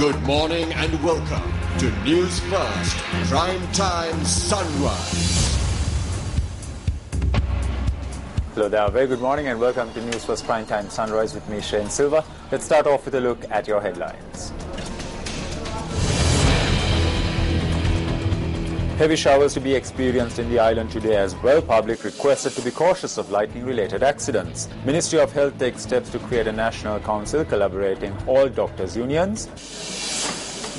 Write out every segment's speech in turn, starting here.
Good morning and welcome to News First Prime Time Sunrise. Hello there, very good morning and welcome to News First Prime Time Sunrise with me, Shane Silva. Let's start off with a look at your headlines. Heavy showers to be experienced in the island today as well. Public requested to be cautious of lightning-related accidents. Ministry of Health takes steps to create a national council collaborating all doctors' unions.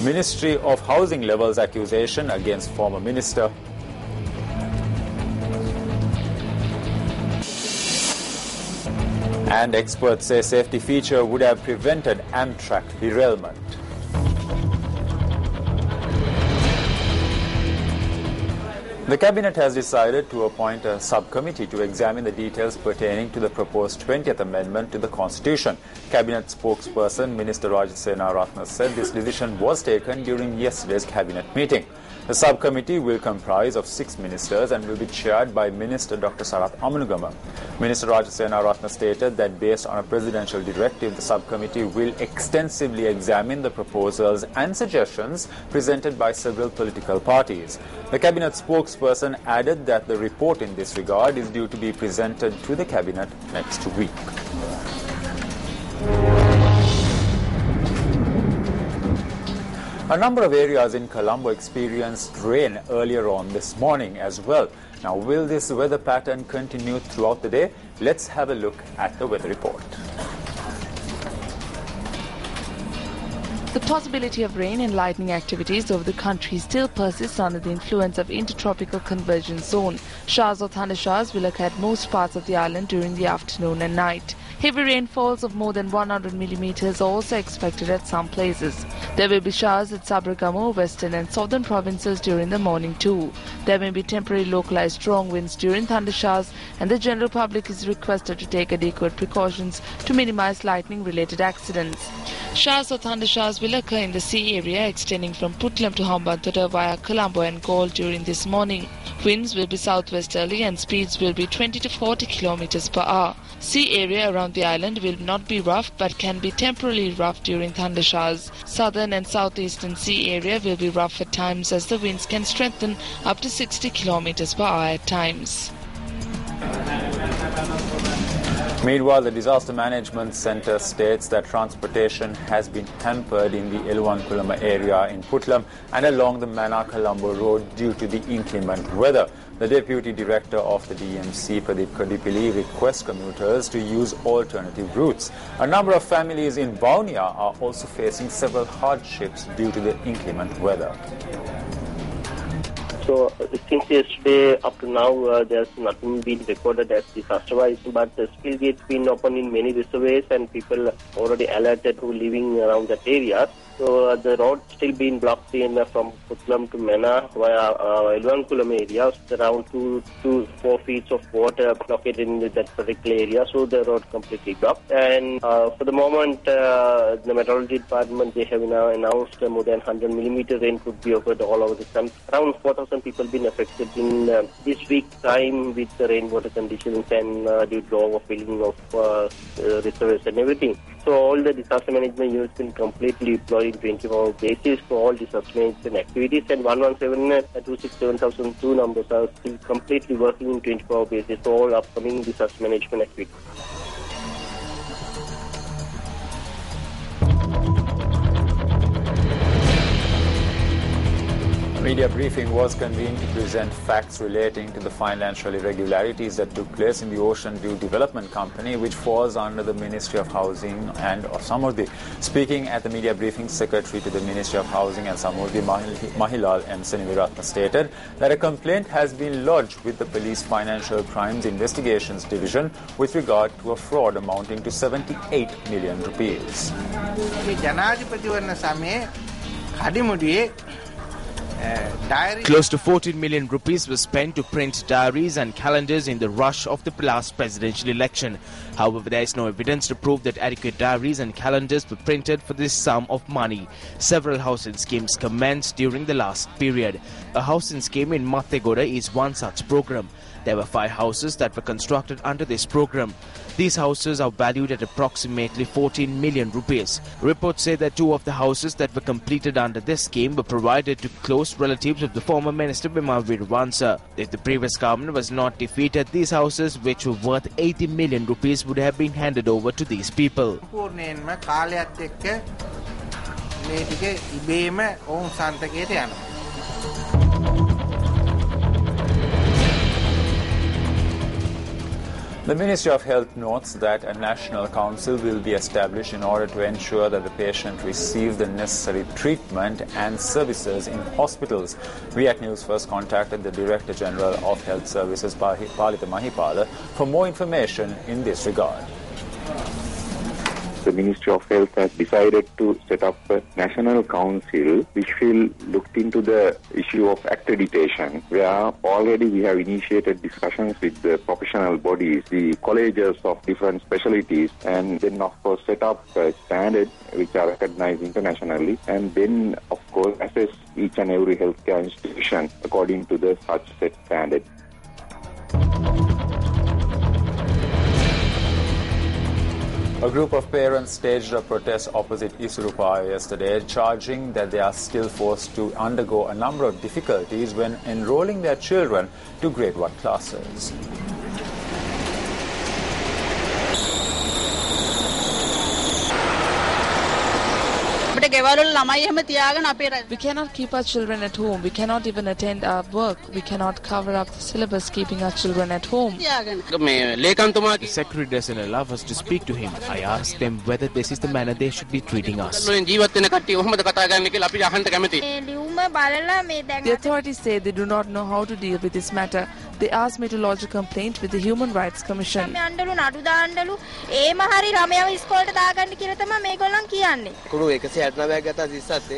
Ministry of Housing levels accusation against former minister. And experts say safety feature would have prevented Amtrak derailment. The Cabinet has decided to appoint a subcommittee to examine the details pertaining to the proposed 20th Amendment to the Constitution. Cabinet spokesperson Minister Rajasenaratne said this decision was taken during yesterday's Cabinet meeting. The subcommittee will comprise of 6 ministers and will be chaired by Minister Dr. Sarath Amanugama. Minister Rajasenaratne stated that based on a presidential directive, the subcommittee will extensively examine the proposals and suggestions presented by several political parties. The Cabinet spokesperson added that the report in this regard is due to be presented to the Cabinet next week. A number of areas in Colombo experienced rain earlier on this morning as well. Now, will this weather pattern continue throughout the day? Let's have a look at the weather report. The possibility of rain and lightning activities over the country still persists under the influence of intertropical convergence zone. Showers or thunder showers will occur at most parts of the island during the afternoon and night. Heavy rainfalls of more than 100 millimeters are also expected at some places. There will be showers at Sabaragamu, western and southern provinces during the morning too. There may be temporary localized strong winds during thunder showers, and the general public is requested to take adequate precautions to minimize lightning-related accidents. Showers or thunder showers will occur in the sea area extending from Puttlam to Hambantota via Colombo and Galle during this morning. Winds will be southwesterly and speeds will be 20 to 40 kilometers per hour. Sea area around the island will not be rough but can be temporarily rough during thunder showers. Southern and southeastern sea area will be rough at times as the winds can strengthen up to 60 kilometers per hour at times. Meanwhile, the Disaster Management Centre states that transportation has been hampered in the Eluwankulama area in Puttlam and along the Mana-Colombo road due to the inclement weather. The Deputy Director of the DMC, Pradeep Kadipili, requests commuters to use alternative routes. A number of families in Vaunia are also facing several hardships due to the inclement weather. So since yesterday up to now, there's nothing been recorded as disaster-wise, but still it's been open in many reservoirs and people already alerted who living around that area. So the road still being blocked in from Puttlam to Mena via Eluwankulam area, around 2 to 4 feet of water blockaded in that particular area. So the road completely blocked. And for the moment, the meteorology department, they have now announced more than 100 millimeter rain could be occurred all over the country. Around 4,000 people been affected in this week time with the rainwater conditions and due to overfilling of reservoirs and everything. So all the disaster management units been completely deployed in 24-hour basis for all disaster management activities, and 117-267,002 numbers are still completely working in 24-hour basis for all upcoming disaster management activities. A media briefing was convened to present facts relating to the financial irregularities that took place in the Ocean View Development Company, which falls under the Ministry of Housing and Samurdhi. Speaking at the media briefing, Secretary to the Ministry of Housing and Samurdhi, Mahilal M. Seniviratna, stated that a complaint has been lodged with the Police Financial Crimes Investigations Division with regard to a fraud amounting to 78 million rupees. Close to 14 million rupees was spent to print diaries and calendars in the rush of the last presidential election. However, there is no evidence to prove that adequate diaries and calendars were printed for this sum of money. Several housing schemes commenced during the last period. A housing scheme in Mattegoda is one such program. There were 5 houses that were constructed under this program. These houses are valued at approximately 14 million rupees. Reports say that 2 of the houses that were completed under this scheme were provided to close relatives of the former Minister Bima Weerarwansa. If the previous government was not defeated, these houses, which were worth 80 million rupees, would have been handed over to these people. The Ministry of Health notes that a national council will be established in order to ensure that the patient receives the necessary treatment and services in hospitals. We at Newsfirst contacted the Director General of Health Services, Palita Mahipala, for more information in this regard. The Ministry of Health has decided to set up a national council which will look into the issue of accreditation, where already we have initiated discussions with the professional bodies, the colleges of different specialties, and then of course set up standards which are recognized internationally, and then of course assess each and every healthcare institution according to the such set standards. A group of parents staged a protest opposite Isurupa yesterday, charging that they are still forced to undergo a number of difficulties when enrolling their children to grade 1 classes. We cannot keep our children at home. We cannot even attend our work. We cannot cover up the syllabus keeping our children at home. The secretary doesn't allow us to speak to him. I asked them whether this is the manner they should be treating us. The authorities say they do not know how to deal with this matter. They asked me to lodge a complaint with the Human Rights Commission.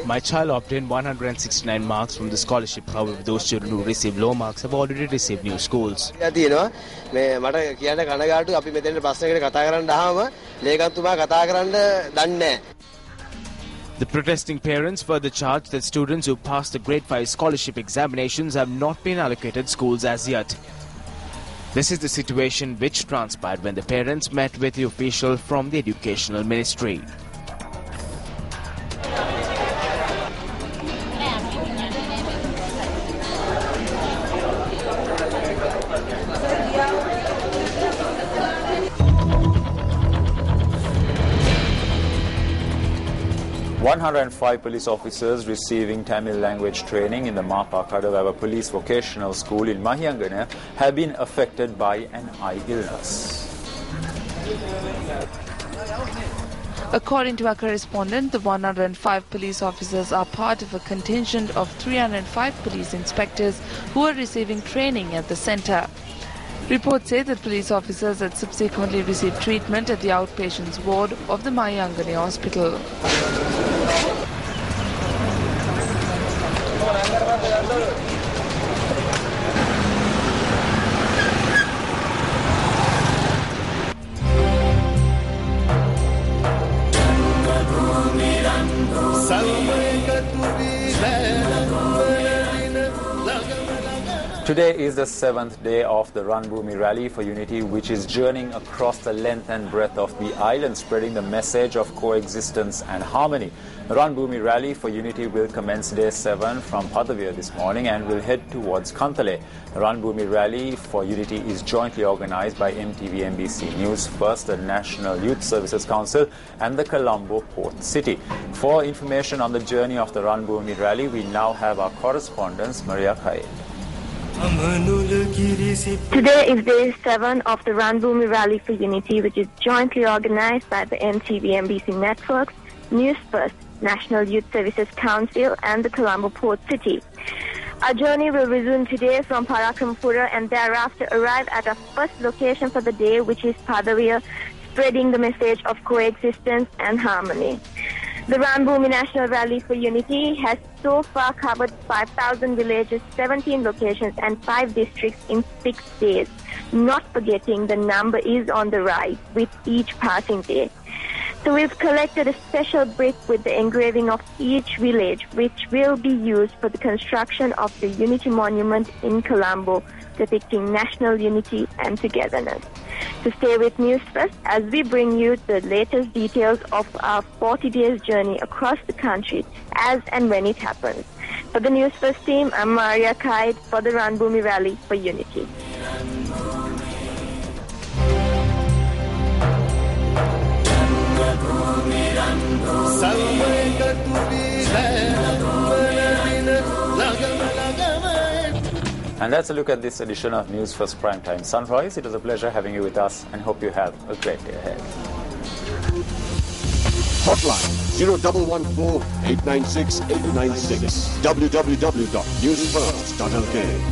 My child obtained 169 marks from the scholarship. However, those children who received low marks have already received new schools. The protesting parents further charged that students who passed the grade 5 scholarship examinations have not been allocated schools as yet. This is the situation which transpired when the parents met with the official from the Educational Ministry. "105 police officers receiving Tamil language training in the Mapa Kadavava Police Vocational School in Mahiyangana have been affected by an eye illness." According to our correspondent, the 105 police officers are part of a contingent of 305 police inspectors who are receiving training at the centre. Reports say that police officers had subsequently received treatment at the outpatients ward of the Mahiyangane hospital. Today is the 7th day of the Ranbhoomi Rally for Unity, which is journeying across the length and breadth of the island, spreading the message of coexistence and harmony. The Ranbhoomi Rally for Unity will commence day 7 from Padavir this morning and will head towards Kantale. The Ranbhoomi Rally for Unity is jointly organized by MTV MBC Newsfirst, the National Youth Services Council and the Colombo Port City. For information on the journey of the Ranbhoomi Rally, we now have our correspondent Maria Khair. Today is day 7 of the Ranbhoomi Rally for Unity, which is jointly organized by the MTV MBC Networks, Newsfirst, National Youth Services Council and the Colombo Port City. Our journey will resume today from Parakampura and thereafter arrive at our first location for the day, which is Padavir, spreading the message of coexistence and harmony. The Ranbhoomi National Rally for Unity has so far covered 5,000 villages, 17 locations and 5 districts in 6 days. Not forgetting the number is on the rise with each passing day. So we've collected a special brick with the engraving of each village, which will be used for the construction of the Unity Monument in Colombo depicting national unity and togetherness. So stay with News First as we bring you the latest details of our 40 days journey across the country as and when it happens. For the News First team, I'm Maria Kaid for the Ranbhoomi Rally for Unity. And that's a look at this edition of News First Primetime Sunrise. It was a pleasure having you with us and hope you have a great day ahead. Hotline 0114 896 896 www.newsfirst.lk